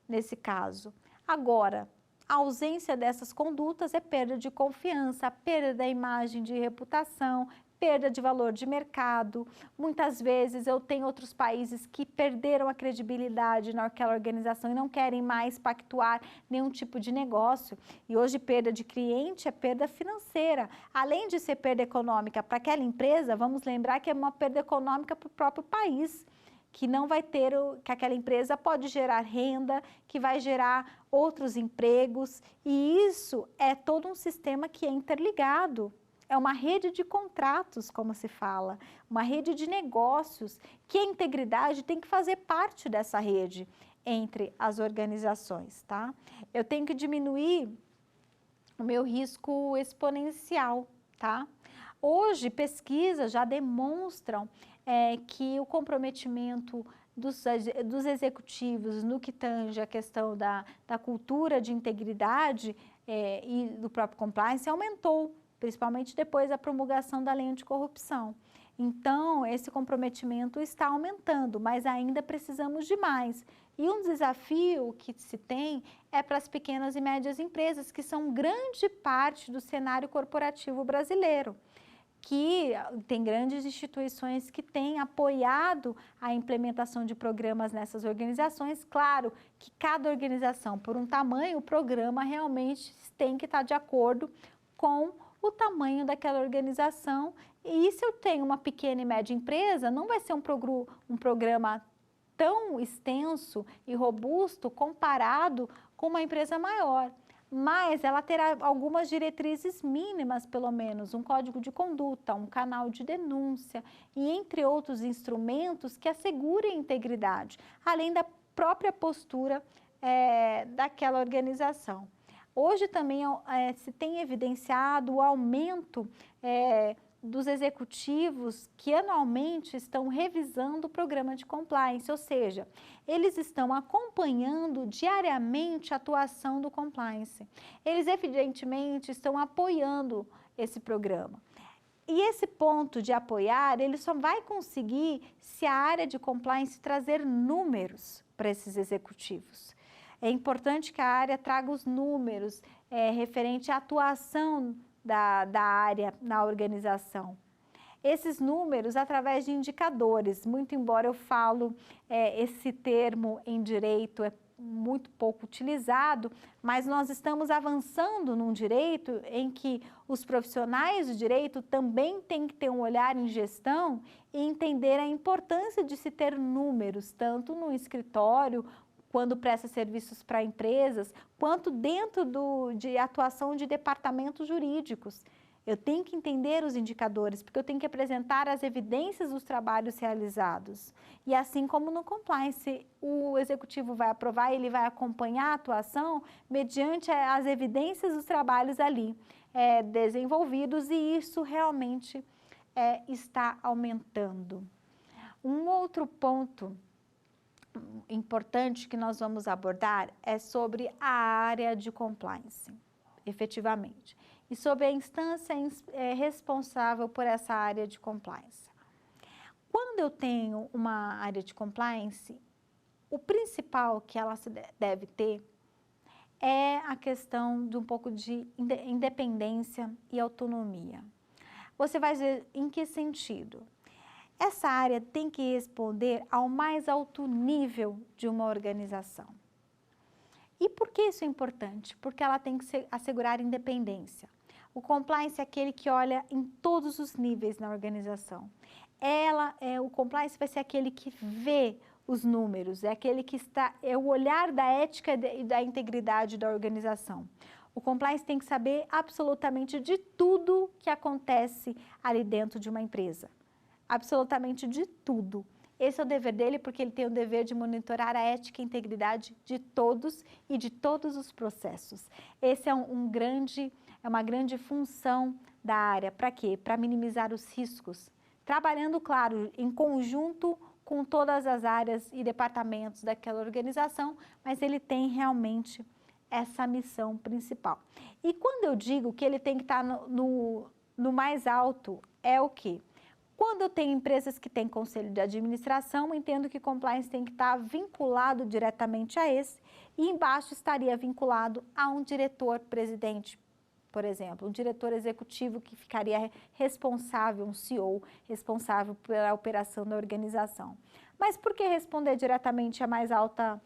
nesse caso. Agora, a ausência dessas condutas é perda de confiança, perda da imagem de reputação, perda de valor de mercado. Muitas vezes eu tenho outros países que perderam a credibilidade naquela organização e não querem mais pactuar nenhum tipo de negócio. E hoje perda de cliente é perda financeira. Além de ser perda econômica para aquela empresa, vamos lembrar que é uma perda econômica para o próprio país, que não vai ter, que aquela empresa pode gerar renda, que vai gerar outros empregos, e isso é todo um sistema que é interligado. É uma rede de contratos, como se fala, uma rede de negócios, que a integridade tem que fazer parte dessa rede entre as organizações, tá? Eu tenho que diminuir o meu risco exponencial, tá? Hoje, pesquisas já demonstram que o comprometimento dos executivos no que tange a questão da cultura de integridade e do próprio compliance aumentou, principalmente depois da promulgação da lei anticorrupção. Então, esse comprometimento está aumentando, mas ainda precisamos de mais. E um desafio que se tem é para as pequenas e médias empresas, que são grande parte do cenário corporativo brasileiro, que tem grandes instituições que têm apoiado a implementação de programas nessas organizações. Claro que cada organização, por um tamanho, o programa realmente tem que estar de acordo com o tamanho daquela organização. E se eu tenho uma pequena e média empresa, não vai ser um programa tão extenso e robusto comparado com uma empresa maior. Mas ela terá algumas diretrizes mínimas, pelo menos, um código de conduta, um canal de denúncia e entre outros instrumentos que assegurem a integridade, além da própria postura daquela organização. Hoje também se tem evidenciado o aumento dos executivos que anualmente estão revisando o programa de compliance, ou seja, eles estão acompanhando diariamente a atuação do compliance. Eles, evidentemente, estão apoiando esse programa. E esse ponto de apoiar, ele só vai conseguir se a área de compliance trazer números para esses executivos. É importante que a área traga os números referente à atuação da área na organização. Esses números através de indicadores, muito embora eu falo esse termo em direito é muito pouco utilizado, mas nós estamos avançando num direito em que os profissionais do direito também têm que ter um olhar em gestão e entender a importância de se ter números, tanto no escritório, quando presta serviços para empresas, quanto dentro de atuação de departamentos jurídicos. Eu tenho que entender os indicadores, porque eu tenho que apresentar as evidências dos trabalhos realizados. E assim como no compliance, o executivo vai aprovar, ele vai acompanhar a atuação mediante as evidências dos trabalhos ali desenvolvidos, e isso realmente está aumentando. Um outro ponto importante que nós vamos abordar é sobre a área de compliance, efetivamente, e sobre a instância responsável por essa área de compliance. Quando eu tenho uma área de compliance, o principal que ela deve ter é a questão de um pouco de independência e autonomia. Você vai dizer em que sentido? Essa área tem que responder ao mais alto nível de uma organização. E por que isso é importante? Porque ela tem que assegurar independência. O compliance é aquele que olha em todos os níveis na organização. O compliance vai ser aquele que vê os números, é aquele que é o olhar da ética e da integridade da organização. O compliance tem que saber absolutamente de tudo que acontece ali dentro de uma empresa. Absolutamente de tudo. Esse é o dever dele, porque ele tem o dever de monitorar a ética e a integridade de todos e de todos os processos. Esse é uma grande função da área. Para quê? Para minimizar os riscos. Trabalhando, claro, em conjunto com todas as áreas e departamentos daquela organização, mas ele tem realmente essa missão principal. E quando eu digo que ele tem que estar no mais alto, é o quê? Quando eu tenho empresas que têm conselho de administração, entendo que compliance tem que estar vinculado diretamente a esse, e embaixo estaria vinculado a um diretor-presidente, por exemplo, um diretor executivo que ficaria responsável, um CEO, responsável pela operação da organização. Mas por que responder diretamente à mais alta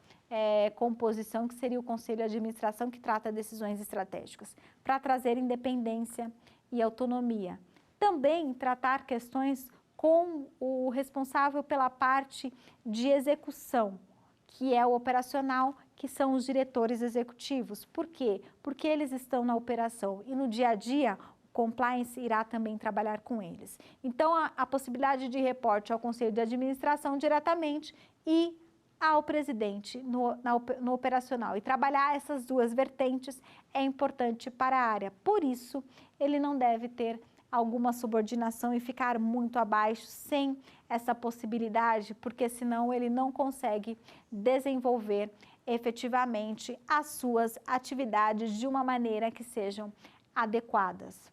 composição, que seria o conselho de administração, que trata decisões estratégicas? Para trazer independência e autonomia. Também tratar questões com o responsável pela parte de execução, que é o operacional, que são os diretores executivos. Por quê? Porque eles estão na operação e no dia a dia o compliance irá também trabalhar com eles. Então, a possibilidade de reporte ao conselho de administração diretamente e ao presidente no operacional. E trabalhar essas duas vertentes é importante para a área. Por isso, ele não deve ter alguma subordinação e ficar muito abaixo sem essa possibilidade, porque senão ele não consegue desenvolver efetivamente as suas atividades de uma maneira que sejam adequadas.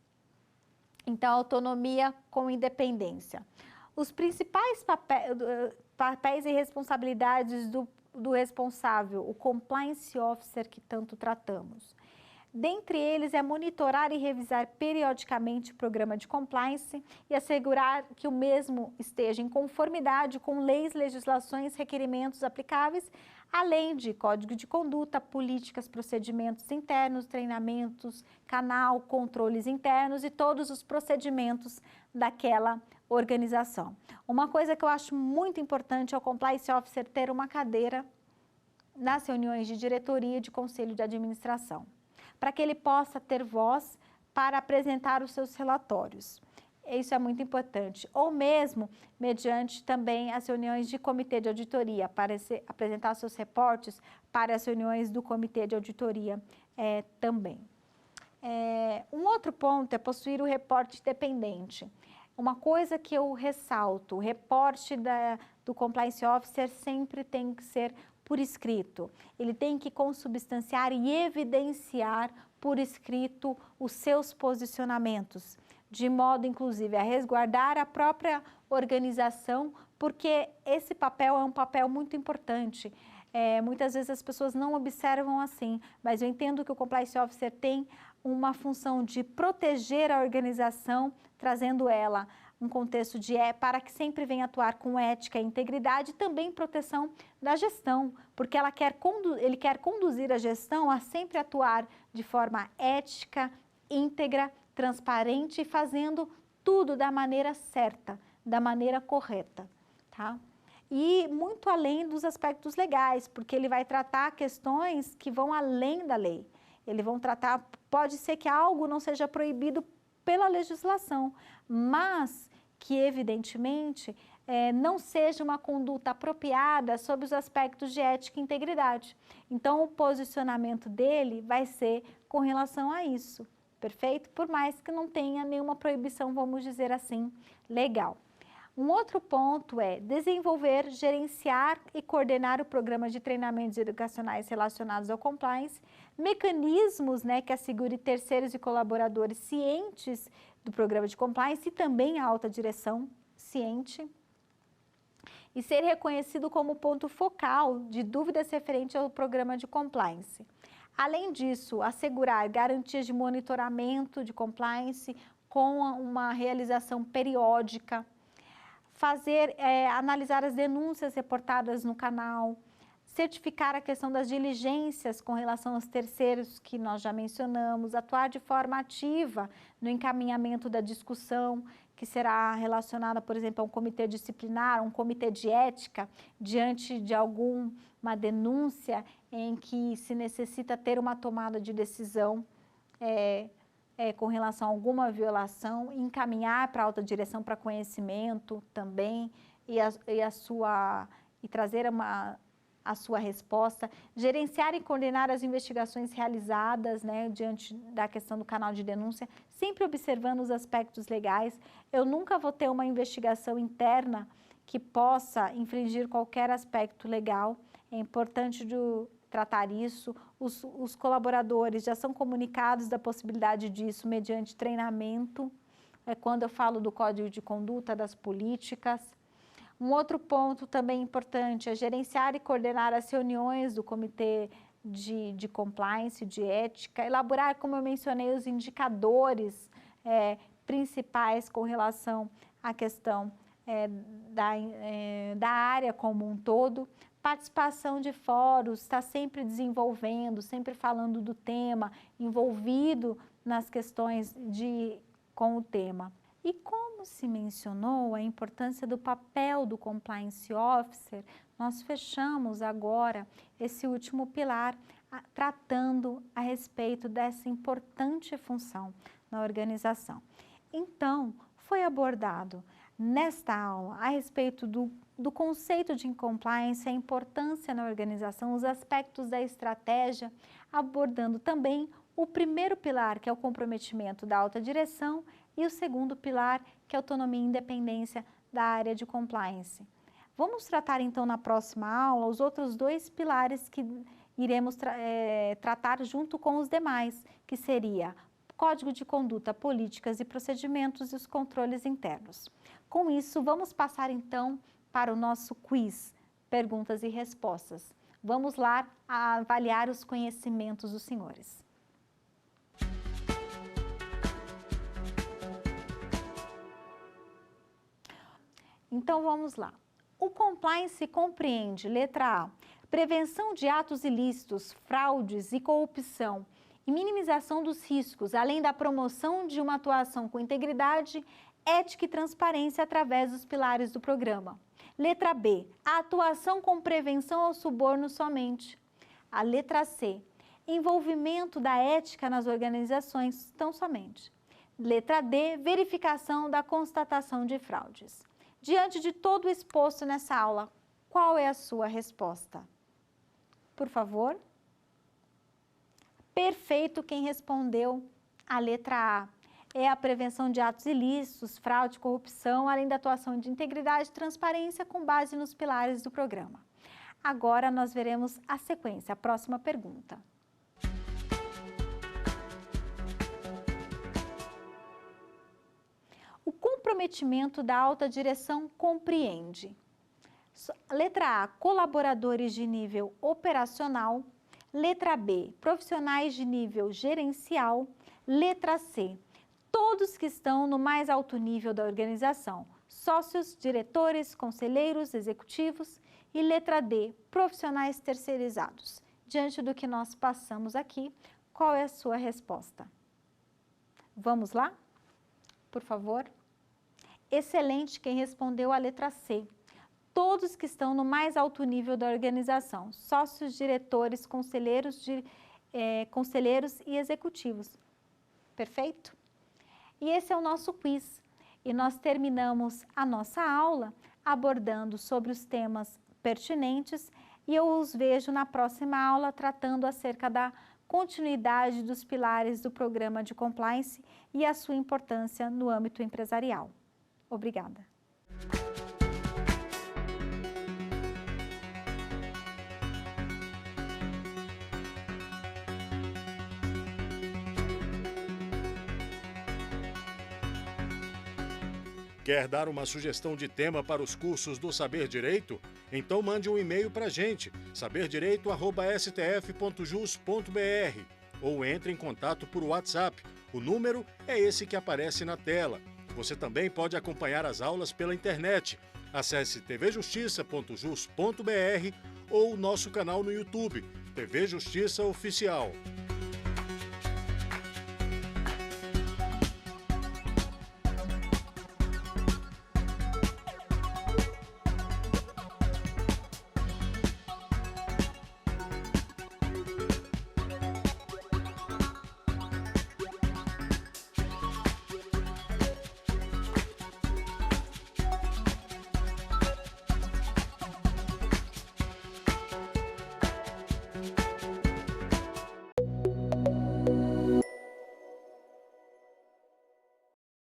Então, autonomia com independência. Os principais papéis e responsabilidades do responsável, o compliance officer que tanto tratamos. Dentre eles é monitorar e revisar periodicamente o programa de compliance e assegurar que o mesmo esteja em conformidade com leis, legislações, requerimentos aplicáveis, além de código de conduta, políticas, procedimentos internos, treinamentos, canal, controles internos e todos os procedimentos daquela organização. Uma coisa que eu acho muito importante é o compliance officer ter uma cadeira nas reuniões de diretoria e de conselho de administração, para que ele possa ter voz para apresentar os seus relatórios. Isso é muito importante. Ou mesmo, mediante também as reuniões de comitê de auditoria, para apresentar seus reportes para as reuniões do comitê de auditoria também. Um outro ponto é possuir o reporte dependente. uma coisa que eu ressalto, o reporte do Compliance Officer sempre tem que ser por escrito. Ele tem que consubstanciar e evidenciar por escrito os seus posicionamentos, de modo, inclusive, a resguardar a própria organização, porque esse papel é um papel muito importante. Muitas vezes as pessoas não observam assim, mas eu entendo que o Compliance Officer tem uma função de proteger a organização, trazendo ela um contexto para que sempre venha atuar com ética e integridade e também proteção da gestão, porque ele quer conduzir a gestão a sempre atuar de forma ética, íntegra, transparente e fazendo tudo da maneira certa, da maneira correta, tá? E muito além dos aspectos legais, porque ele vai tratar questões que vão além da lei. Eles vão tratar, pode ser que algo não seja proibido pela legislação, mas que evidentemente não seja uma conduta apropriada sob os aspectos de ética e integridade. Então o posicionamento dele vai ser com relação a isso, perfeito? Por mais que não tenha nenhuma proibição, vamos dizer assim, legal. Um outro ponto é desenvolver, gerenciar e coordenar o programa de treinamentos educacionais relacionados ao compliance, mecanismos que assegure terceiros e colaboradores cientes do programa de compliance e também a alta direção ciente, e ser reconhecido como ponto focal de dúvidas referentes ao programa de compliance. Além disso, assegurar garantias de monitoramento de compliance com uma realização periódica, analisar as denúncias reportadas no canal, certificar a questão das diligências com relação aos terceiros que nós já mencionamos, atuar de forma ativa no encaminhamento da discussão, que será relacionada, por exemplo, a um comitê disciplinar, um comitê de ética, diante de alguma denúncia em que se necessita ter uma tomada de decisão com relação a alguma violação, encaminhar para a alta direção para conhecimento também e trazer a sua resposta, gerenciar e coordenar as investigações realizadas diante da questão do canal de denúncia, sempre observando os aspectos legais. Eu nunca vou ter uma investigação interna que possa infringir qualquer aspecto legal, é importante tratar isso. Os colaboradores já são comunicados da possibilidade disso mediante treinamento, quando eu falo do código de conduta, das políticas. Um outro ponto também importante é gerenciar e coordenar as reuniões do comitê de compliance, de ética, elaborar, como eu mencionei, os indicadores principais com relação à questão da área como um todo, participação de fóruns, está sempre desenvolvendo, sempre falando do tema, envolvido nas questões com o tema. E como se mencionou a importância do papel do Compliance Officer, nós fechamos agora esse último pilar tratando a respeito dessa importante função na organização. Então, foi abordado nesta aula a respeito do conceito de compliance, a importância na organização, os aspectos da estratégia, abordando também o primeiro pilar, que é o comprometimento da alta direção, e o segundo pilar, que é a autonomia e independência da área de compliance. Vamos tratar então na próxima aula os outros dois pilares que iremos tratar junto com os demais, que seria código de conduta, políticas e procedimentos e os controles internos. Com isso, vamos passar então para o nosso quiz, perguntas e respostas. Vamos lá avaliar os conhecimentos dos senhores. Então, vamos lá. O compliance compreende, letra A, prevenção de atos ilícitos, fraudes e corrupção e minimização dos riscos, além da promoção de uma atuação com integridade, ética e transparência através dos pilares do programa. Letra B, a atuação com prevenção ao suborno somente. A letra C, envolvimento da ética nas organizações tão somente. Letra D, verificação da constatação de fraudes. Diante de todo o exposto nessa aula, qual é a sua resposta? Por favor. Perfeito quem respondeu a letra A. é a prevenção de atos ilícitos, fraude, corrupção, além da atuação de integridade e transparência com base nos pilares do programa. Agora nós veremos a sequência, a próxima pergunta. O comprometimento da alta direção compreende: letra A, colaboradores de nível operacional; letra B, profissionais de nível gerencial; letra C, todos que estão no mais alto nível da organização, sócios, diretores, conselheiros, executivos; e letra D, profissionais terceirizados. Diante do que nós passamos aqui, qual é a sua resposta? Vamos lá? Por favor. Excelente quem respondeu a letra C. Todos que estão no mais alto nível da organização, sócios, diretores, conselheiros e executivos. Perfeito? E esse é o nosso quiz. E nós terminamos a nossa aula abordando sobre os temas pertinentes e eu os vejo na próxima aula tratando acerca da continuidade dos pilares do programa de compliance e a sua importância no âmbito empresarial. Obrigada. Quer dar uma sugestão de tema para os cursos do Saber Direito? Então mande um e-mail para a gente, saberdireito@stf.jus.br, ou entre em contato por WhatsApp. O número é esse que aparece na tela. Você também pode acompanhar as aulas pela internet. Acesse tvjustiça.jus.br ou nosso canal no YouTube, TV Justiça Oficial.